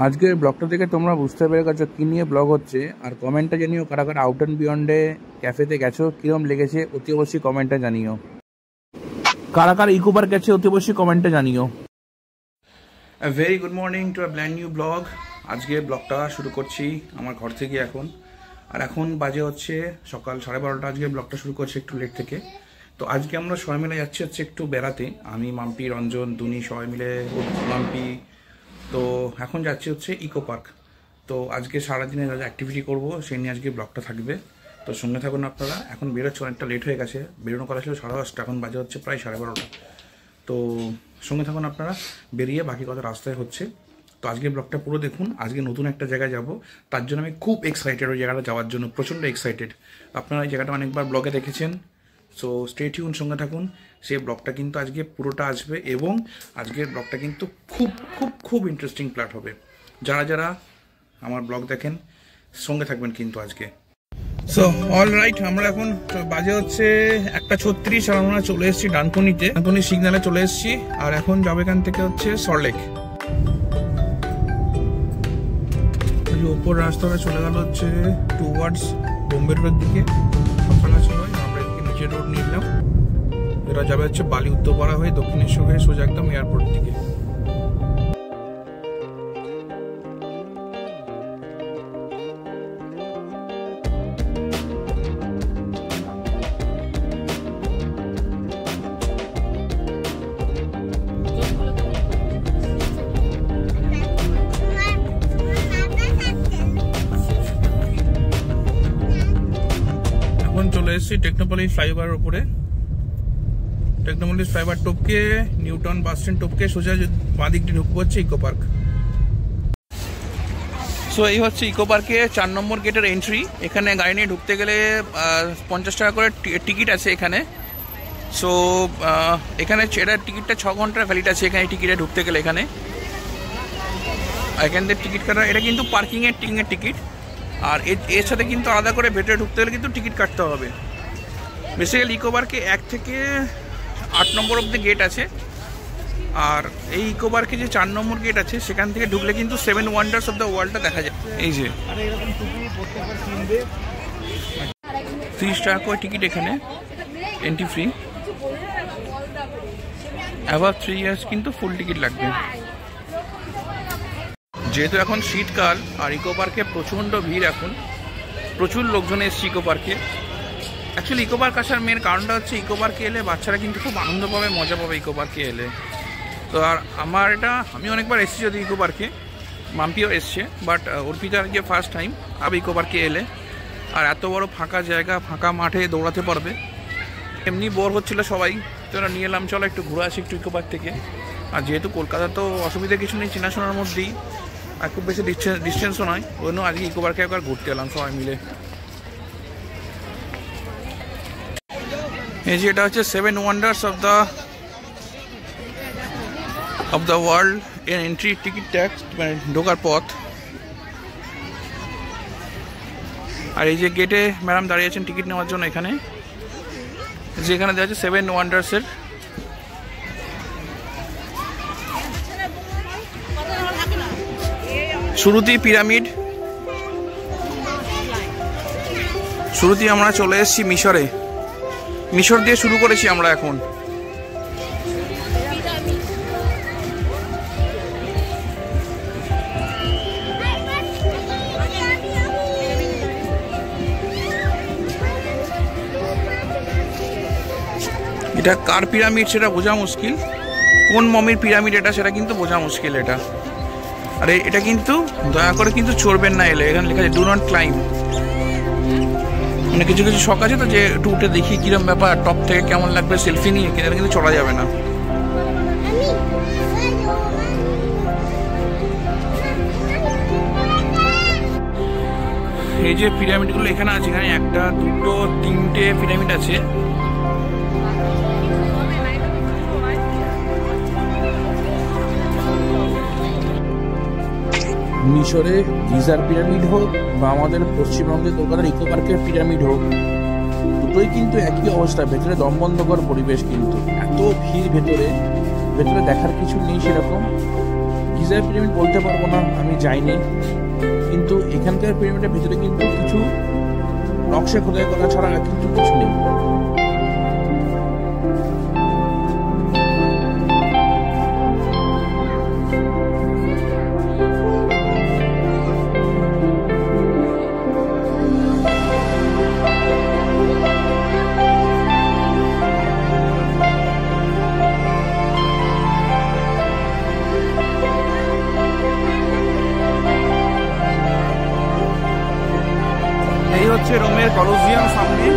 আজকের ব্লগটা থেকে তোমরা বুঝতে পেরে গেছো কী নিয়ে ব্লগ হচ্ছে। আর কমেন্টটা জানিও কারা কারা আউট অ্যান্ড বিয়ন্ডে ক্যাফেতে গেছো, কীরকম লেগেছে অতি অবশ্যই কমেন্টে জানিও। কারা কারা ইকো পার্ক গেছে অতি অবশ্যই কমেন্টে জানিও। Very good morning to a brand new blog. আজকে ব্লগটা শুরু করছি আমার ঘর থেকে এখন। আর এখন বাজে হচ্ছে সকাল 12:30। আজকে ব্লগটা শুরু করছি একটু লেট থেকে। তো আজকে আমরা সবাই মিলে যাচ্ছি হচ্ছে একটু বেড়াতে। আমি, মাম্পি, রঞ্জন, দুনি সবাই মিলে, মাম্পি। তো এখন যাচ্ছি হচ্ছে ইকো পার্ক। তো আজকে সারাদিনে যা অ্যাক্টিভিটি করবো সেই নিয়ে আজকে ব্লগটা থাকবে। তো সঙ্গে থাকুন আপনারা। এখন বেরোচ্ছে, অনেকটা লেট হয়ে গেছে। বেরোনো করা ছিল 10:30, এখন বাজে হচ্ছে প্রায় 12:30। তো সঙ্গে থাকুন আপনারা, বেরিয়ে বাকি কথা রাস্তায় হচ্ছে। তো আজকে ব্লগটা পুরো দেখুন। আজকে নতুন একটা জায়গায় যাব, তার জন্য আমি খুব এক্সাইটেড ওই জায়গাটা যাওয়ার জন্য, প্রচণ্ড এক্সাইটেড। আপনারা এই জায়গাটা অনেকবার ব্লগে দেখেছেন। সো স্টে টিউন, সঙ্গে থাকুন। সেই ব্লগটা কিন্তু আজকে পুরোটা আসবে এবং আজকের ব্লগটা কিন্তু খুব খুব খুব ইন্টারেস্টিং প্ল্যাট হবে। যারা যারা আমার ব্লগ দেখেন সঙ্গে থাকবেন কিন্তু আজকে। সো অল রাইট, আমরা এখন বাজে হচ্ছে 1:36 আর আমরা চলে এসেছি ডানকুনিতে, ডানকুনি সিগন্যালে চলে এসেছি। আর এখন যাবো এখান থেকে হচ্ছে সল্টলেক। ওপর রাস্তাটা চলে গেল হচ্ছে টুয়ার্ডস বোম্বে রোডের দিকে। সকালে সময় আমরা এদিকে নিচের রোড নিলাম। এটা যাবে হচ্ছে বালি উত্তরপাড়া হয়ে দক্ষিণেশ্বর হয়ে সোজা একদম এয়ারপোর্ট দিকে। চলে এসেছি টেকনোপলিস ফ্লাইওভারের উপরে। টেকনোপলিস ফ্লাইওভার টপকে নিউটাউন বাস স্ট্যান্ড টপকে সোজা বাঁ দিক দিয়ে ঢুকবো হচ্ছে ইকো পার্ক। সো এই হচ্ছে ইকো পার্কে 4 নম্বর গেটের এন্ট্রি। এখানে গাড়ি নিয়ে ঢুকতে গেলে 50 টাকা করে টিকিট আছে এখানে। সো এখানে এটার টিকিটটা 6 ঘন্টার ভ্যালিড আছে এখানে টিকিটে ঢুকতে গেলে। এখানে এখান থেকে টিকিট কাটা, এটা কিন্তু পার্কিংয়ের টিকিট। আর এর সাথে কিন্তু আলাদা করে ভেতরে ঢুকতে গেলে কিন্তু টিকিট কাটতে হবে। বেসিক্যালি ইকো পার্কে 1 থেকে 8 নম্বর অব্দি গেট আছে। আর এই ইকো পার্কে যে 4 নম্বর গেট আছে সেখান থেকে ঢুকলে কিন্তু 7 ওয়ান্ডার্স অফ দ্য ওয়ার্ল্ডটা দেখা যায়। এই যে 30 টাকা করে টিকিট এখানে, এন্ট্রি ফ্রি। অ্যাবাভ 3 ইয়ার্স কিন্তু ফুল টিকিট লাগবে। যেহেতু এখন শীতকাল আর ইকো পার্কে প্রচণ্ড ভিড়, এখন প্রচুর লোকজন এসছে ইকো পার্কে। অ্যাকচুয়ালি ইকো পার্ক আসার মেন কারণটা হচ্ছে ইকো পার্কে এলে বাচ্চারা কিন্তু খুব আনন্দ পাবে, মজা পাবে ইকো পার্কে এলে। তো আর আমি অনেকবার এসেছি যদি ইকো পার্কে, মাম্পিও এসছে, বাট অর্পিতার গিয়ে ফার্স্ট টাইম আবার ইকো পার্কে এলে। আর এত বড় ফাঁকা জায়গা, ফাঁকা মাঠে দৌড়াতে পারবে। এমনি বোর হচ্ছিল সবাই, তো নিয়ে এলাম চলো একটু ঘুরে আসি একটু ইকো পার্ক থেকে। আর যেহেতু কলকাতা তো অসুবিধা কিছু নেই, চেনাশোনার মধ্যেই, আর খুব বেশি ডিস্টেন্সও নয়, ওই জন্য আজকে ইকো পার্কে একবার ঘুরতে এলাম সবাই মিলে। এই যে এটা হচ্ছে 7 ওয়ান্ডার্স অফ দ্য ওয়ার্ল্ড এর এন্ট্রি টিকিট ট্যাক্স, মানে ঢোকার পথ। আর এই যে গেটে ম্যাডাম দাঁড়িয়ে আছেন টিকিট নেওয়ার জন্য। এখানে যেখানে দেওয়া আছে 7 ওয়ান্ডার্সের। শুরুতেই পিরামিড, শুরুতেই আমরা চলে এসেছি মিশর দিয়ে শুরু করেছি আমরা এখন। এটা কার পিরামিড সেটা বোঝা মুশকিল, কোন মমির পিরামিড এটা সেটা কিন্তু বোঝা মুশকিল এটা। আর এটা কিন্তু দয়া করে কিন্তু চড়বেন না এলে, এখানে লেখা আছে ডু নট ক্লাইম্ব। মানে কিছু কিছু শখ আছে তো যে একটু উঠে দেখি কিরম ব্যাপার, টপ থেকে কেমন লাগবে সেলফি নিয়ে, কিন্তু চড়া যাবে না। এই যে পিরামিডগুলো এখানে আছে, এখানে 1, 2, 3টে পিরামিড আছে। মিশরে গিজার পিরামিড হোক বা আমাদের পশ্চিমবঙ্গের কলকাতার ইকো পার্কের পিরামিড হোক, দুটোই কিন্তু একই অবস্থা, ভেতরে দমবন্ধকর পরিবেশ। কিন্তু এত ভিড় ভেতরে দেখার কিছু নেই সেরকম। গিজার পিরামিড বলতে পারবো না, আমি যাইনি, কিন্তু এখানকার পিরামিডের ভিতরে কিন্তু কিছু নকশা খোদাই করা ছাড়া আর কিন্তু কিছু নেই। এই হচ্ছে রোমের কলোজিয়াম সামনে।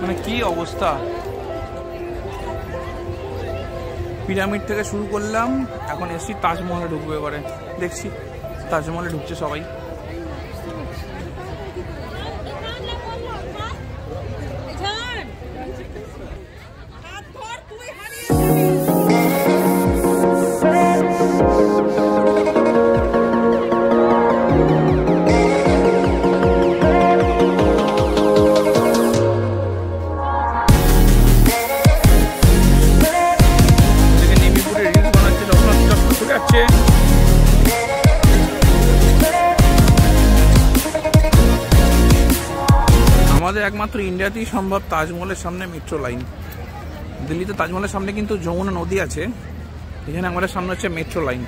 মানে কি অবস্থা, পিরামিড থেকে শুরু করলাম, এখন এসছি তাজমহলে ঢুকবো। এবারে দেখছি তাজমহলে ঢুকছে সবাই। আমাদের একমাত্র ইন্ডিয়াতেই সম্ভব তাজমহলের সামনে মেট্রো লাইন। দিল্লিতে তাজমহলের সামনে কিন্তু যমুনা নদী আছে, এখানে আমাদের সামনে হচ্ছে মেট্রো লাইন।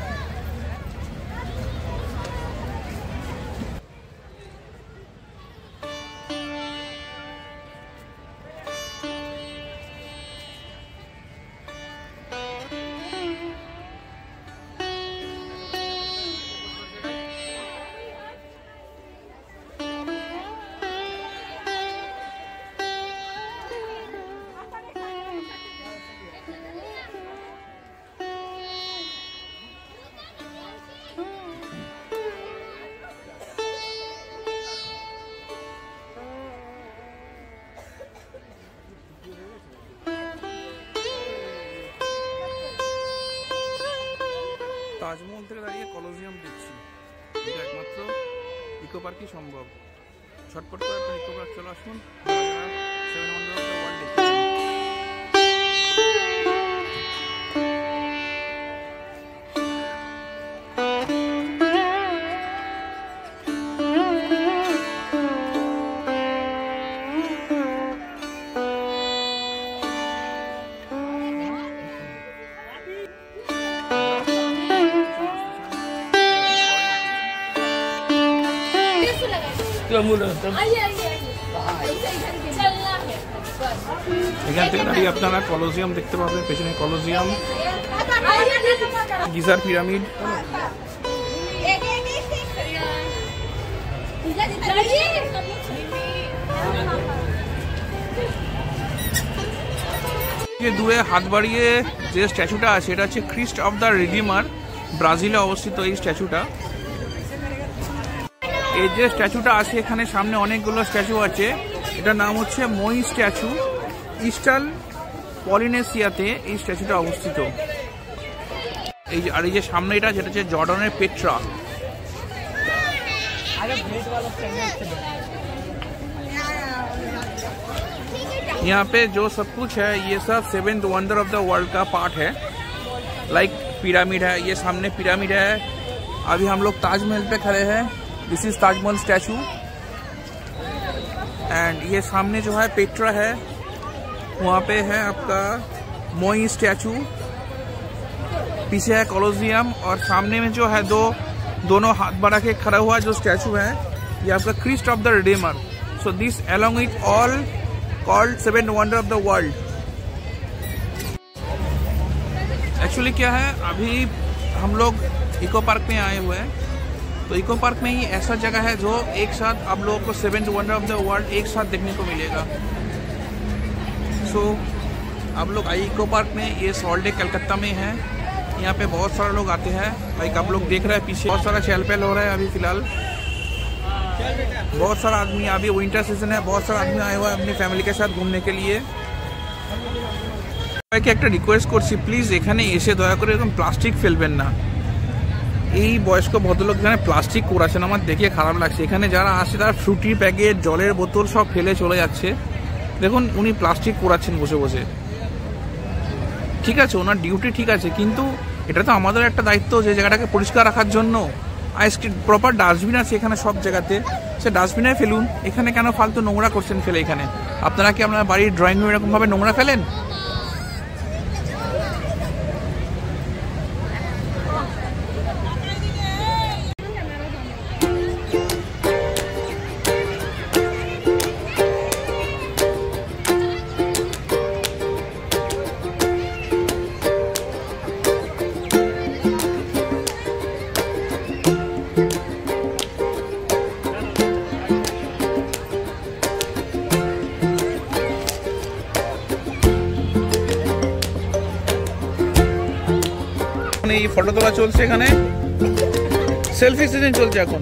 তাজমহল থেকে দাঁড়িয়ে কলোজিয়াম দেখছি, এটা একমাত্র ইকো পার্কই সম্ভব। ছটপট করে একটা ইকো পার্ক চলে আসুন, 7 ওয়ান্ডার অফ দ্য ওয়ার্ল্ড দেখতে। এখান থেকে দাঁড়িয়ে আপনারা কলোজিয়াম দেখতে পাবেন, পেছনে কলোজিয়াম, গিজার পিরামিড। দূরে হাত বাড়িয়ে যে স্ট্যাচুটা আছে এটা হচ্ছে খ্রিস্ট অফ দ্য রিডিমার, ব্রাজিলে অবস্থিত এই স্ট্যাচুটা। এই যে স্ট্যাচুটা আছে এখানে সামনে অনেকগুলো স্ট্যাচু আছে, এটার নাম হচ্ছে মই স্ট্যাচু। ইস্টার্ন পলিনেশিয়াতে এই স্ট্যাচুটা অবস্থিত। এই আর এই যে সামনে এটা যেটা হচ্ছে জর্ডানের পেট্রা। यहाँ पे जो सब कुछ है ये सब 7th wonder of the world का पार्ट है। लाइक पिरामिड है, ये सामने पिरामिड है। अभी हम लोग ताजमहल पे खड़े हैं, this is Taj Mahal statue. And ये सामने जो है पेट्रा है, वहाँ पे है आपका मोई स्टैचू, पीछे है कोलोजियम, और सामने में जो है दोनों हाथ बढ़ा के खड़ा हुआ जो स्टैचू है ये आपका Christ of the Redeemer. So this along with all called 7th wonder of the world. Actually क्या है, अभी हम लोग इको पार्क में आए हुए हैं, तो इको पार्क में ही ऐसा जगह है जो एक साथ आप लोगों को 7th wonder of the world एक साथ देखने को मिलेगा। सो आप लोग आइए इको पार्क में, ये सॉल्ट लेक कलकत्ता में है। यहाँ पे बहुत सारे लोग आते हैं, लाइक आप लोग देख रहे हैं पीछे बहुत सारा चहल पहल हो रहा है अभी फिलहाल। बहुत सारा आदमी, अभी विंटर सीजन है, बहुत सारा आदमी आए हुआ है अपनी फैमिली के साथ घूमने के लिए। সবাইকে একটা রিকোয়েস্ট করছি, প্লিজ এখানে এসে দয়া করে এরকম প্লাস্টিক ফেলবেন না। এই বয়স্ক ভদ্রলোক এখানে প্লাস্টিক করেছেন, আমার দেখে খারাপ লাগছে। এখানে যারা আসে তারা ফ্রুটি প্যাকেট, জলের বোতল সব ফেলে চলে যাচ্ছে। দেখুন উনি প্লাস্টিক করাচ্ছেন বসে বসে। ঠিক আছে, ওনার ডিউটি ঠিক আছে, কিন্তু এটা তো আমাদের একটা দায়িত্ব যে জায়গাটাকে পরিষ্কার রাখার জন্য। আইসক্রিম প্রপার ডাস্টবিন আছে এখানে সব জায়গাতে, সে ডাস্টবিনে ফেলুন। এখানে কেন ফালতু নোংরা করছেন ফেলে? এখানে আপনারা কি আপনার বাড়ির ড্রয়িং রুমে এরকমভাবে নোংরা ফেলেন? এই ফটো তোলা চলছে, এখানে সেলফি সিজন চলছে এখন।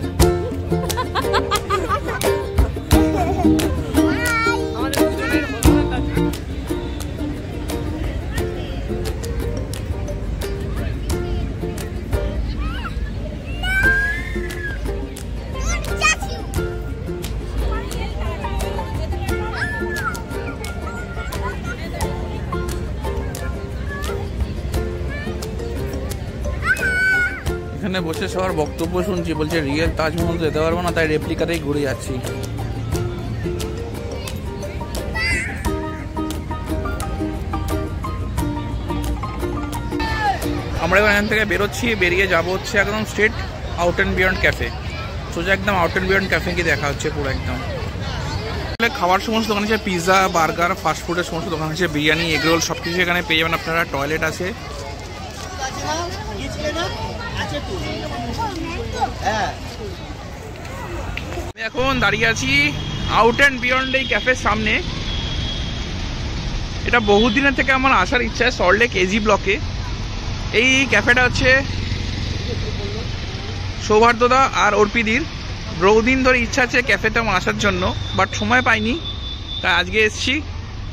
এখানে বসে সবার বক্তব্য শুনছি, বলছে রিয়েল তাজমহল যেতে পারবো না, তাই রেপ্লিকাতেই ঘুরে যাচ্ছি। আমরা এখান থেকে বেরোচ্ছি, বেরিয়ে যাবো হচ্ছে একদম straight out and beyond cafe. সোজা একদম আউট অ্যান্ড বিয়ন্ড ক্যাফে গিয়ে দেখা হচ্ছে পুরো একদম। খাবার সমস্ত দোকান আছে, পিৎজা, বার্গার, ফাস্টফুডের সমস্ত দোকান আছে, বিরিয়ানি, এগরোল সব কিছু এখানে পেয়ে যাবেন আপনারা। টয়লেট আছে। এখন দাঁড়িয়ে আছি আউট অ্যান্ড বিয়ন্ড এই ক্যাফের সামনে। এটা বহুদিনের থেকে আমার আসার ইচ্ছা, সল্টলেক এজি ব্লকে। এই ক্যাফেটা হচ্ছে সৌহার্দ্যদা আর অর্পিদির। বহুদিন ধরে ইচ্ছা আছে ক্যাফেতে আমার আসার জন্য, বাট সময় পাইনি, তাই আজকে এসছি।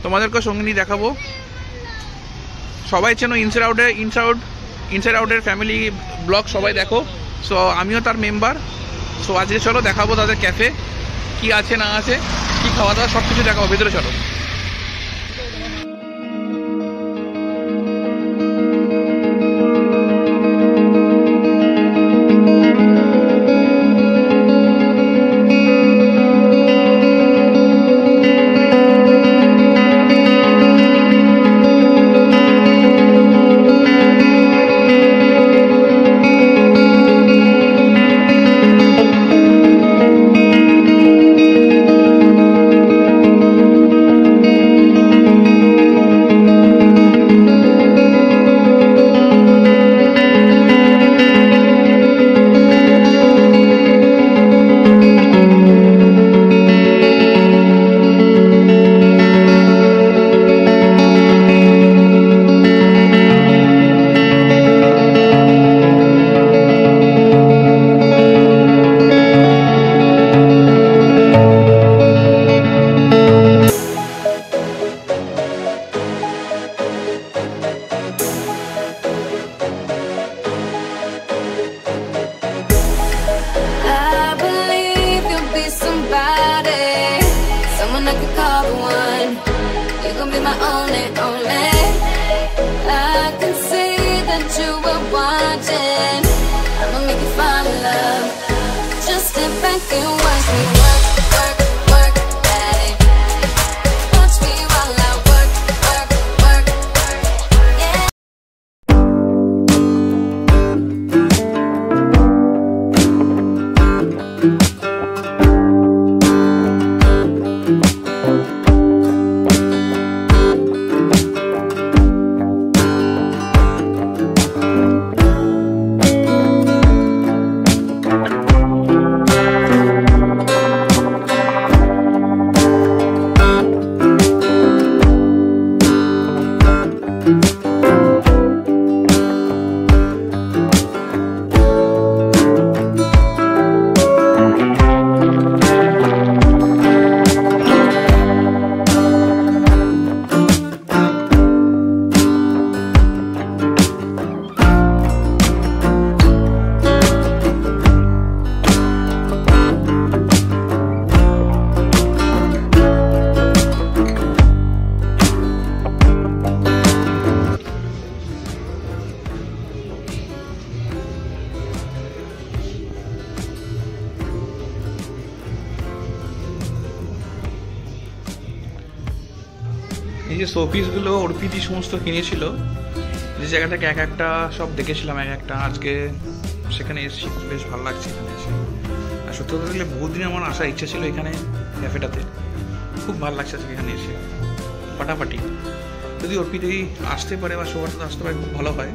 তোমাদেরকেও সঙ্গে নিয়ে দেখাবো। সবাই চেনো ইনসাইড আউটের ফ্যামিলি ব্লগ, সবাই দেখো। সো আমিও তার মেম্বার। সো আজকে চলো দেখাবো তাদের ক্যাফে কি আছে না আছে, কি খাওয়া দাওয়া সব কিছু দেখাবো। ভেতরে চলো। এই যে শোপিসগুলো অর্পিতি সমস্ত কিনেছিল, যে জায়গা থেকে এক একটা সব দেখেছিলাম এক একটা, আজকে সেখানে এসেছি, বেশ ভালো লাগছে এখানে এসে। আর সত্যি কথা বললে বহুদিন আমার আসার ইচ্ছা ছিল এখানে ক্যাফেটাতে, খুব ভালো লাগছে আজকে এখানে এসে ফাটাফাটি। যদি অর্পিতি আসতে পারে বা সবার সাথে আসতে পারে খুব ভালো হয়।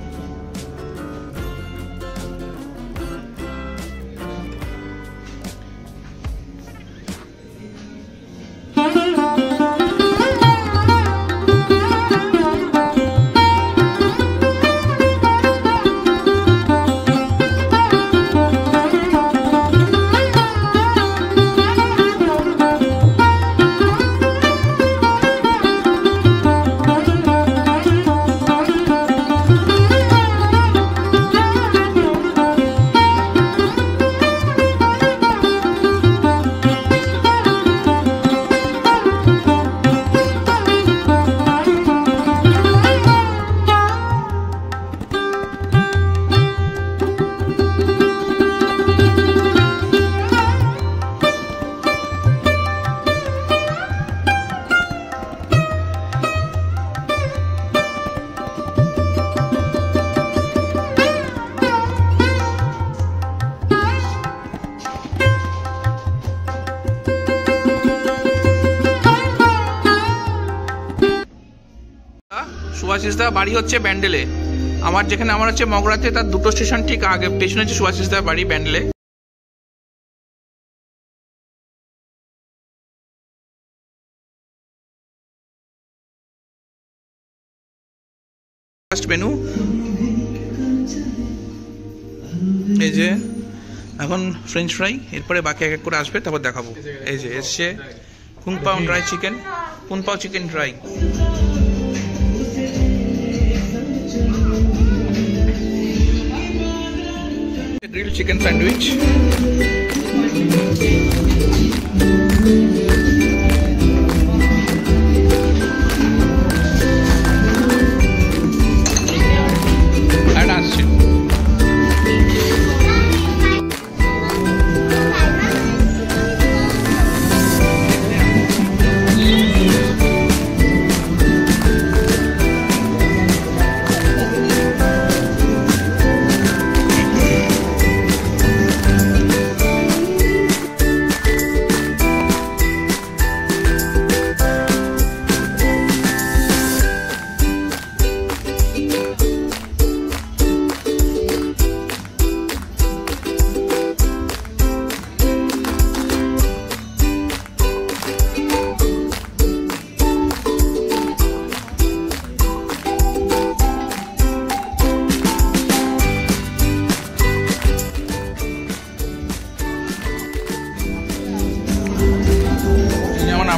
সুভাষিসদা বাড়ি হচ্ছে ব্যান্ডেলে, আমার যেখানে আমার হচ্ছে মগরাতে, তার দুটো স্টেশন ঠিক আগে পেছনে হচ্ছে সুভাষিসদা বাড়ি ব্যান্ডেলে। ফার্স্ট মেনু এই যে এখন ফ্রেঞ্চ ফ্রাই, এরপরে বাকি এক এক করে আসবে, তারপর দেখাবো। এই যে এসছে পুনপাও ড্রাই চিকেন, পুনপাও chicken dry, grill chicken sandwich, আর আসছে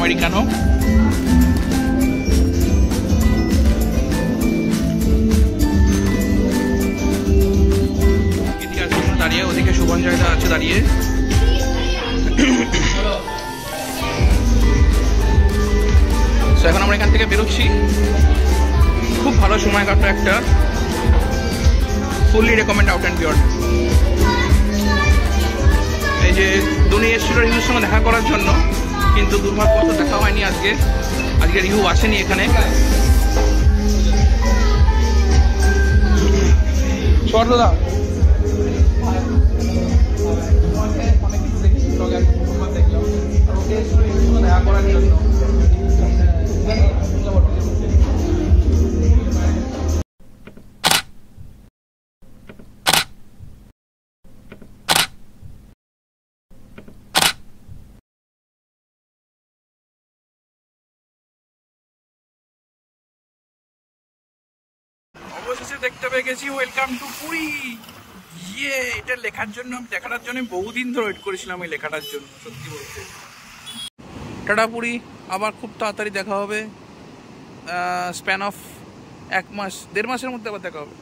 আমেরিকানো, দাঁড়িয়ে ওদিকে শুভন জয়দা আছে দাঁড়িয়ে। এখন আমরা এখান থেকে বেরোচ্ছি, খুব ভালো সময় কাটলো একটা, fully recommend out and beyond. এই যে দুনি এসেছিল রিভিউর সঙ্গে দেখা করার জন্য, কিন্তু দুর্ভাগ্যবশত দেখা হয়নি আজকে রিভিউ আসেনি এখানে। দাদা অনেক কিছু দেখেছি দেখলাম দেখা করার জন্য। অবশেষে দেখতে পেয়ে গেছি ওয়েলকাম টু পুরী। ইয়ে, এটা লেখার জন্য, দেখার জন্য বহুদিন ধরে ওয়েট করেছিলাম এই লেখাটার জন্য, সত্যি বলতে। টাটা পুরী, আবার খুব তাড়াতাড়ি দেখা হবে, স্প্যান অফ 1 মাস 1.5 মাসের মধ্যে আবার দেখা হবে।